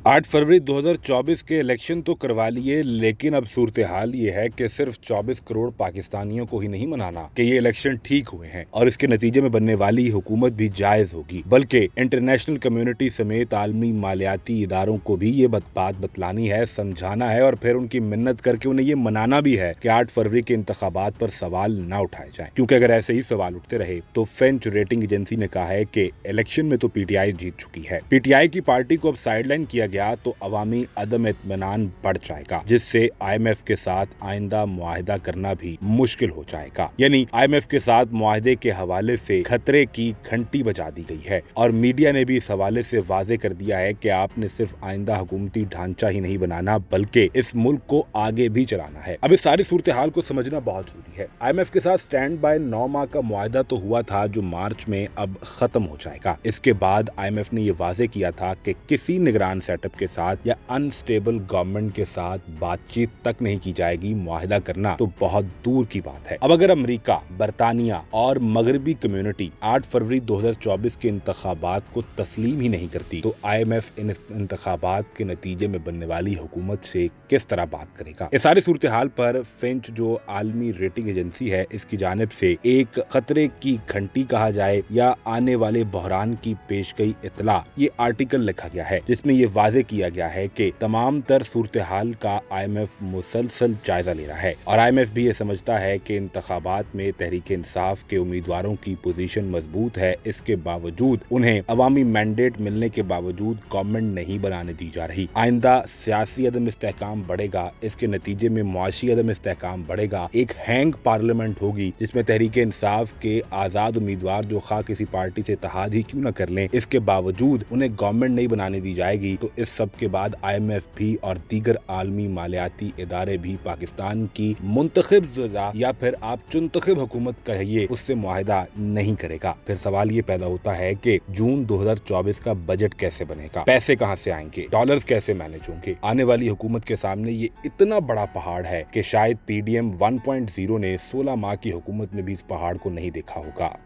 8 फरवरी 2024 के इलेक्शन तो करवा लिए, लेकिन अब सूरत-ए-हाल ये है कि सिर्फ 24 करोड़ पाकिस्तानियों को ही नहीं मनाना कि ये इलेक्शन ठीक हुए हैं और इसके नतीजे में बनने वाली हुकूमत भी जायज होगी, बल्कि इंटरनेशनल कम्युनिटी समेत आलमी मालियाती इदारों को भी ये बात बतलानी है, समझाना है और फिर उनकी मिन्नत करके उन्हें ये मनाना भी है कि 8 फरवरी के इंतखाबात पर सवाल न उठाए जाएं, क्योंकि अगर ऐसे ही सवाल उठते रहे तो फिंच रेटिंग एजेंसी ने कहा है कि इलेक्शन में तो पीटीआई जीत चुकी है। पीटीआई की पार्टी को अब साइडलाइन किया गया तो अवामी अदम इत्मीनान बढ़ जाएगा, जिससे आईएमएफ के साथ आइंदा मुआहिदा करना भी मुश्किल हो जाएगा। यानी आईएमएफ के साथ मुआहिदे के हवाले से खतरे की घंटी बजा दी गई है और मीडिया ने भी इस हवाले से वाजे कर दिया है कि आपने सिर्फ आइंदा हुकूमती ढांचा ही नहीं बनाना बल्कि इस मुल्क को आगे भी चलाना है। अब इस सारी सूरत हाल को समझना बहुत जरूरी है। आईएमएफ के साथ स्टैंड बाय 9 माह का मुआहिदा तो हुआ था जो मार्च में अब खत्म हो जाएगा। इसके बाद आईएमएफ ने यह वाजे किया था कि किसी निगरान सेटअप के साथ या अनस्टेबल गवर्नमेंट के साथ बातचीत तक नहीं की जाएगी। मुआहिदा करना तो बहुत दूर की बात है। अब अगर अमेरिका, बरतानिया और मगरबी कम्युनिटी 8 फरवरी 2024 के इंतखाबात को तस्लीम ही नहीं करती तो आईएमएफ इन इंतखाबात के नतीजे में बनने वाली हुकूमत से किस तरह बात करेगा। इस सारी सूरत हाल पर फिंच जो आलमी रेटिंग एजेंसी है, इसकी जानिब से एक खतरे की घंटी कहा जाए या आने वाले बहरान की पेश गई इतला, ये आर्टिकल लिखा गया है जिसमें ये वाजे किया गया है कि तमाम तर सूरत हाल का आईएमएफ मुसलसल जायजा ले रहा है और आईएमएफ भी ये समझता है कि इंतखाबात में तहरीक इंसाफ के उम्मीदवारों की पोजीशन मजबूत है। इसके बावजूद उन्हें अवामी मैंडेट मिलने के बावजूद गवर्नमेंट नहीं बनाने दी जा रही। आइंदा सियासी अदम इस्तेहकाम बढ़ेगा, इसके नतीजे में मुआशी अदम इस्तेहकाम बढ़ेगा। एक हैंग पार्लियामेंट होगी जिसमें तहरीक इंसाफ के आजाद उम्मीदवार जो खा किसी पार्टी से इत्तेहाद ही क्यों न कर लें, इसके बावजूद उन्हें गवर्नमेंट नहीं बनाने दी जाएगी। तो इस सब के बाद आईएमएफ भी और दीगर आलमी मालियाती इदारे भी पाकिस्तान की मुंतखब या फिर आप चुनतखब हुकूमत कहिए उससे मुआहिदा नहीं करेगा। फिर सवाल ये पैदा होता है कि जून 2024 का बजट कैसे बनेगा, पैसे कहां से आएंगे, डॉलर्स कैसे मैनेज होंगे। आने वाली हुकूमत के सामने ये इतना बड़ा पहाड़ है कि शायद पीडीएम 1.0 ने 16 माह की हुकूमत में भी इस पहाड़ को नहीं देखा होगा।